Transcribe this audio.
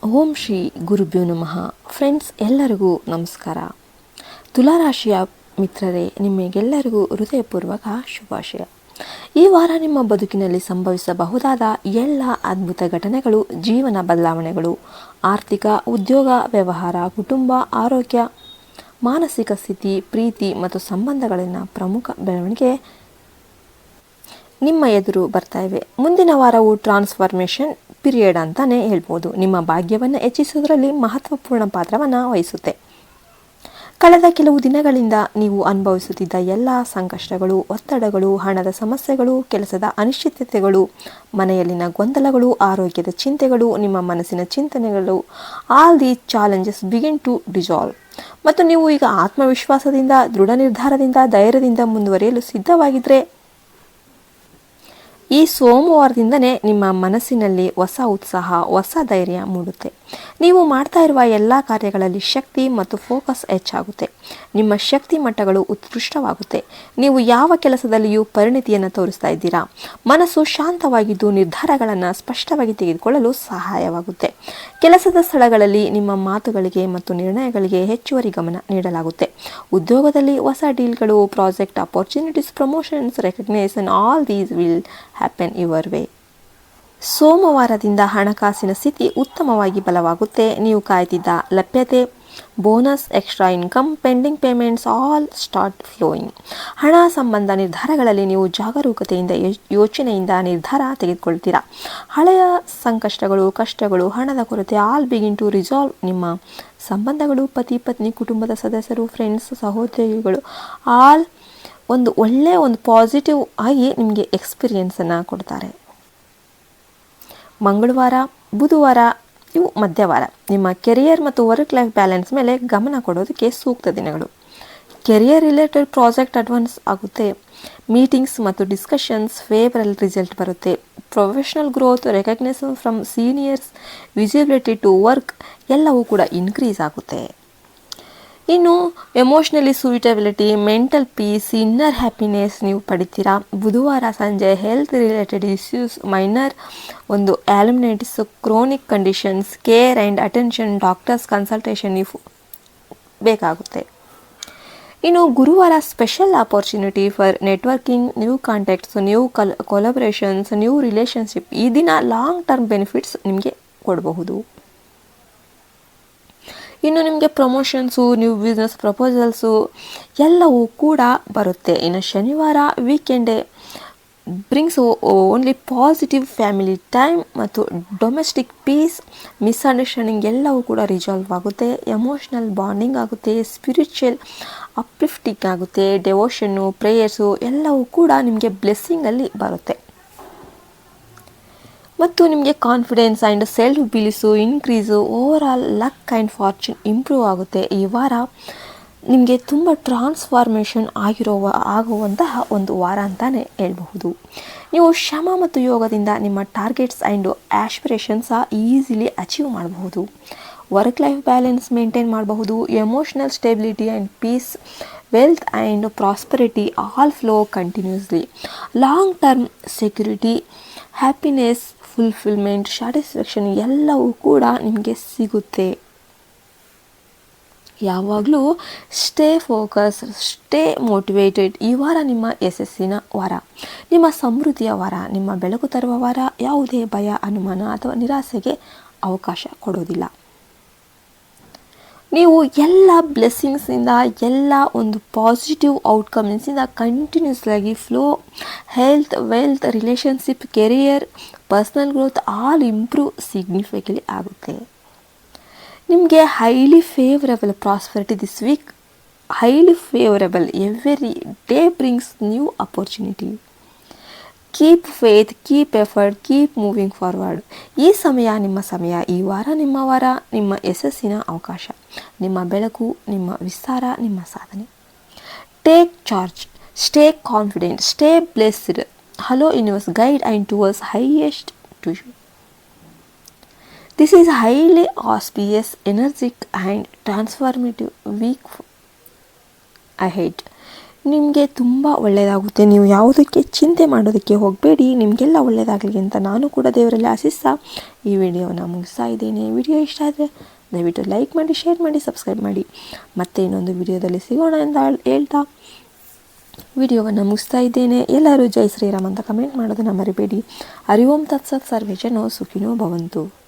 ಓಂ ಶ್ರೀ ಗುರುಭ್ಯೋ ನಮಃ. ಫ್ರೆಂಡ್ಸ್, ಎಲ್ಲರಿಗೂ ನಮಸ್ಕಾರ. ತುಲಾರಾಶಿಯ ಮಿತ್ರರೇ, ನಿಮಗೆಲ್ಲರಿಗೂ ಹೃದಯಪೂರ್ವಕ ಶುಭಾಶಯ. ಈ ವಾರ ನಿಮ್ಮ ಬದುಕಿನಲ್ಲಿ ಸಂಭವಿಸಬಹುದಾದ ಎಲ್ಲ ಅದ್ಭುತ ಘಟನೆಗಳು, ಜೀವನ ಬದಲಾವಣೆಗಳು, ಆರ್ಥಿಕ, ಉದ್ಯೋಗ, ವ್ಯವಹಾರ, ಕುಟುಂಬ, ಆರೋಗ್ಯ, ಮಾನಸಿಕ ಸ್ಥಿತಿ, ಪ್ರೀತಿ ಮತ್ತು ಸಂಬಂಧಗಳಲ್ಲಿನ ಪ್ರಮುಖ ಬೆಳವಣಿಗೆ ನಿಮ್ಮ ಎದುರು ಬರ್ತಾ ಇವೆ. ಮುಂದಿನ ವಾರವು ಟ್ರಾನ್ಸ್ಫಾರ್ಮೇಷನ್ ಪೀರಿಯಡ್ ಅಂತಾನೆ ಹೇಳ್ಬೋದು. ನಿಮ್ಮ ಭಾಗ್ಯವನ್ನು ಹೆಚ್ಚಿಸುವುದರಲ್ಲಿ ಮಹತ್ವಪೂರ್ಣ ಪಾತ್ರವನ್ನು ವಹಿಸುತ್ತೆ. ಕಳೆದ ಕೆಲವು ದಿನಗಳಿಂದ ನೀವು ಅನುಭವಿಸುತ್ತಿದ್ದ ಎಲ್ಲ ಸಂಕಷ್ಟಗಳು, ಒತ್ತಡಗಳು, ಹಣದ ಸಮಸ್ಯೆಗಳು, ಕೆಲಸದ ಅನಿಶ್ಚಿತತೆಗಳು, ಮನೆಯಲ್ಲಿನ ಗೊಂದಲಗಳು, ಆರೋಗ್ಯದ ಚಿಂತೆಗಳು, ನಿಮ್ಮ ಮನಸ್ಸಿನ ಚಿಂತನೆಗಳು, all the challenges begin to dissolve. ಮತ್ತು ನೀವು ಈಗ ಆತ್ಮವಿಶ್ವಾಸದಿಂದ, ದೃಢ ನಿರ್ಧಾರದಿಂದ, ಧೈರ್ಯದಿಂದ ಮುಂದುವರಿಯಲು ಸಿದ್ಧವಾಗಿದ್ದರೆ, ಈ ಸೋಮವಾರದಿಂದನೇ ನಿಮ್ಮ ಮನಸ್ಸಿನಲ್ಲಿ ಹೊಸ ಉತ್ಸಾಹ, ಹೊಸ ಧೈರ್ಯ ಮೂಡುತ್ತೆ. ನೀವು ಮಾಡ್ತಾ ಇರುವ ಎಲ್ಲ ಕಾರ್ಯಗಳಲ್ಲಿ ಶಕ್ತಿ ಮತ್ತು ಫೋಕಸ್ ಹೆಚ್ಚಾಗುತ್ತೆ. ನಿಮ್ಮ ಶಕ್ತಿ ಮಟ್ಟಗಳು ಉತ್ಕೃಷ್ಟವಾಗುತ್ತೆ. ನೀವು ಯಾವ ಕೆಲಸದಲ್ಲಿಯೂ ಪರಿಣಿತಿಯನ್ನು ತೋರಿಸ್ತಾ ಇದ್ದೀರಾ. ಮನಸ್ಸು ಶಾಂತವಾಗಿದ್ದು ನಿರ್ಧಾರಗಳನ್ನು ಸ್ಪಷ್ಟವಾಗಿ ತೆಗೆದುಕೊಳ್ಳಲು ಸಹಾಯವಾಗುತ್ತೆ. ಕೆಲಸದ ಸ್ಥಳಗಳಲ್ಲಿ ನಿಮ್ಮ ಮಾತುಗಳಿಗೆ ಮತ್ತು ನಿರ್ಣಯಗಳಿಗೆ ಹೆಚ್ಚುವರಿ ಗಮನ ನೀಡಲಾಗುತ್ತೆ. ಉದ್ಯೋಗದಲ್ಲಿ ಹೊಸ ಡೀಲ್ಗಳು, project opportunities, promotions, recognition, all these will happen your way. ಸೋಮವಾರದಿಂದ ಹಣಕಾಸಿನ ಸ್ಥಿತಿ ಉತ್ತಮವಾಗಿ ಬಲವಾಗುತ್ತೆ. ನೀವು ಕಾಯ್ತಿದ್ದ ಲಭ್ಯತೆ, bonus, extra income, pending payments all start flowing. ಹಣ ಸಂಬಂಧ ನಿರ್ಧಾರಗಳಲ್ಲಿ ನೀವು ಜಾಗರೂಕತೆಯಿಂದ, ಯೋಚನೆಯಿಂದ ನಿರ್ಧಾರ ತೆಗೆದುಕೊಳ್ತೀರಾ. ಹಳೆಯ ಸಂಕಷ್ಟಗಳು, ಕಷ್ಟಗಳು, ಹಣದ ಕೊರತೆ ಆಲ್ ಬಿಗಿನ್ ಟು ರಿಸಾಲ್ವ್. ನಿಮ್ಮ ಸಂಬಂಧಗಳು, ಪತಿ ಪತ್ನಿ, ಕುಟುಂಬದ ಸದಸ್ಯರು, ಫ್ರೆಂಡ್ಸ್, ಸಹೋದ್ಯೋಗಿಗಳು ಆಲ್ ಒಳ್ಳೆಯ ಪಾಸಿಟಿವ್ ಆಗಿ ನಿಮಗೆ ಎಕ್ಸ್ಪೀರಿಯನ್ಸನ್ನು ಕೊಡ್ತಾರೆ. ಮಂಗಳವಾರ, ಬುಧವಾರ ಇವು ಮಧ್ಯವಾರ. ನಿಮ್ಮ ಕೆರಿಯರ್ ಮತ್ತು ವರ್ಕ್ ಲೈಫ್ ಬ್ಯಾಲೆನ್ಸ್ ಮೇಲೆ ಗಮನ ಕೊಡೋದಕ್ಕೆ ಸೂಕ್ತ ದಿನಗಳು. ಕೆರಿಯರ್ ರಿಲೇಟೆಡ್ ಪ್ರಾಜೆಕ್ಟ್ ಅಡ್ವಾನ್ಸ್ ಆಗುತ್ತೆ. ಮೀಟಿಂಗ್ಸ್ ಮತ್ತು ಡಿಸ್ಕಷನ್ಸ್ ಫೇವರಲ್ ರಿಸಲ್ಟ್ ಬರುತ್ತೆ. Professional growth, recognition from seniors, visibility to work ಎಲ್ಲವೂ ಕೂಡ ಇನ್ಕ್ರೀಸ್ ಆಗುತ್ತೆ. ಇನ್ನು emotionally suitability, mental peace, inner happiness ನೀವು ಪಡಿತೀರಾ. ಬುಧವಾರ ಸಂಜೆ health related issues, minor ailments, chronic conditions, care and attention, doctors consultation ನೀವು ಬೇಕಾಗುತ್ತೆ. ಇನ್ನು ಗುರುವಾರ special opportunity for networking, new contacts, new collaborations, new relationship. ಈ ದಿನ ಲಾಂಗ್ ಟರ್ಮ್ ಬೆನಿಫಿಟ್ಸ್ ನಿಮಗೆ ಕೊಡಬಹುದು. ಇನ್ನು ನಿಮಗೆ ಪ್ರಮೋಷನ್ಸು, ನ್ಯೂ ಬಿಸ್ನೆಸ್ ಪ್ರಪೋಸಲ್ಸು ಎಲ್ಲವೂ ಕೂಡ ಬರುತ್ತೆ. ಇನ್ನು ಶನಿವಾರ ವೀಕೆಂಡೇ brings only positive family time ಮತ್ತು ಡೊಮೆಸ್ಟಿಕ್ ಪೀಸ್, ಮಿಸ್ಅಂಡರ್ಸ್ಟ್ಯಾಂಡಿಂಗ್ ಎಲ್ಲವೂ ಕೂಡ ರಿಸಾಲ್ವ್ ಆಗುತ್ತೆ. ಎಮೋಷ್ನಲ್ ಬಾಂಡಿಂಗ್ ಆಗುತ್ತೆ. ಸ್ಪಿರಿಚುವಲ್ ಅಪ್ಲಿಫ್ಟಿಂಗ್ ಆಗುತ್ತೆ. ಡೆವೋಷನ್ನು, ಪ್ರೇಯರ್ಸು ಎಲ್ಲವೂ ಕೂಡ ನಿಮಗೆ ಬ್ಲೆಸ್ಸಿಂಗಲ್ಲಿ ಬರುತ್ತೆ. ಮತ್ತು ನಿಮಗೆ confidence and self belief increase, over all luck and fortune improve ಆಗುತ್ತೆ. ಈ ವಾರ ನಿಮಗೆ ತುಂಬ ಟ್ರಾನ್ಸ್ಫಾರ್ಮೇಷನ್ ಆಗುವಂತಹ ಒಂದು ವಾರ ಅಂತಲೇ ಹೇಳ್ಬಹುದು. ನೀವು ಶ್ರಮ ಮತ್ತು ಯೋಗದಿಂದ ನಿಮ್ಮ targets and aspirations easily achieve ಮಾಡಬಹುದು. ವರ್ಕ್ ಲೈಫ್ ಬ್ಯಾಲೆನ್ಸ್ ಮೇಂಟೈನ್ ಮಾಡಬಹುದು. Emotional stability and peace, wealth and prosperity all flow continuously. Long term security, happiness, fulfilment, satisfaction ಎಲ್ಲವೂ ಕೂಡ ನಿಮಗೆ ಸಿಗುತ್ತೆ. ಯಾವಾಗಲೂ ಸ್ಟೇ ಫೋಕಸ್, ಸ್ಟೇ ಮೋಟಿವೇಟೆಡ್. ಈ ವಾರ ನಿಮ್ಮ ಯಶಸ್ಸಿನ ವಾರ, ನಿಮ್ಮ ಸಮೃದ್ಧಿಯ ವಾರ, ನಿಮ್ಮ ಬೆಳಕು ತರುವ ವಾರ. ಯಾವುದೇ ಭಯ, ಅನುಮಾನ ಅಥವಾ ನಿರಾಸೆಗೆ ಅವಕಾಶ ಕೊಡೋದಿಲ್ಲ. ನೀವು ಎಲ್ಲ ಬ್ಲೆಸ್ಸಿಂಗ್ಸಿಂದ, ಎಲ್ಲ ಪಾಸಿಟಿವ್ ಔಟ್ಕಮ್ಸಿಂದ ಕಂಟಿನ್ಯೂಸ್ ಆಗಿ flow, health, wealth, relationship, career, personal growth all improve significantly ಆಗುತ್ತೆ. ನಿಮಗೆ highly favourable prosperity this week, highly favourable. Every day brings new opportunity. Keep faith, keep effort, keep moving forward. ಈ ಸಮಯ ನಿಮ್ಮ ಸಮಯ. ಈ ವಾರ ನಿಮ್ಮ ವಾರ, ನಿಮ್ಮ ಯಶಸ್ಸಿನ ಅವಕಾಶ, ನಿಮ್ಮ ಬೆಳಕು, ನಿಮ್ಮ ವಿಸ್ತಾರ, ನಿಮ್ಮ ಸಾಧನೆ. Take charge, stay confident, stay blessed. Hello universe, guide and towards highest to you. This is highly auspicious, energetic and transformative week ahead. ನಿಮಗೆ ತುಂಬ ಒಳ್ಳೆಯದಾಗುತ್ತೆ. ನೀವು ಯಾವುದಕ್ಕೆ ಚಿಂತೆ ಮಾಡೋದಕ್ಕೆ ಹೋಗಬೇಡಿ. ನಿಮಗೆಲ್ಲ ಒಳ್ಳೆಯದಾಗಲಿ ಅಂತ ನಾನು ಕೂಡ ದೇವರಲ್ಲಿ ಆಶಿಸ್ತಾ ಈ ವಿಡಿಯೋನ ಮುಗಿಸ್ತಾ ಇದ್ದೇನೆ. ವಿಡಿಯೋ ಇಷ್ಟ ಆದರೆ ದಯವಿಟ್ಟು ಲೈಕ್ ಮಾಡಿ, ಶೇರ್ ಮಾಡಿ, ಸಬ್ಸ್ಕ್ರೈಬ್ ಮಾಡಿ. ಮತ್ತೆ ಇನ್ನೊಂದು ವಿಡಿಯೋದಲ್ಲಿ ಸಿಗೋಣ ಅಂತ ಹೇಳ್ತಾ ವಿಡಿಯೋವನ್ನು ಮುಗಿಸ್ತಾ ಇದ್ದೇನೆ. ಎಲ್ಲರೂ ಜೈ ಶ್ರೀರಾಮ್ ಅಂತ ಕಮೆಂಟ್ ಮಾಡೋದನ್ನು ಮರಿಬೇಡಿ. ಹರಿ ಓಂ ತತ್ಸತ್, ಸರ್ವೇ ಜನೋ ಸುಖಿನೋ ಭವಂತು.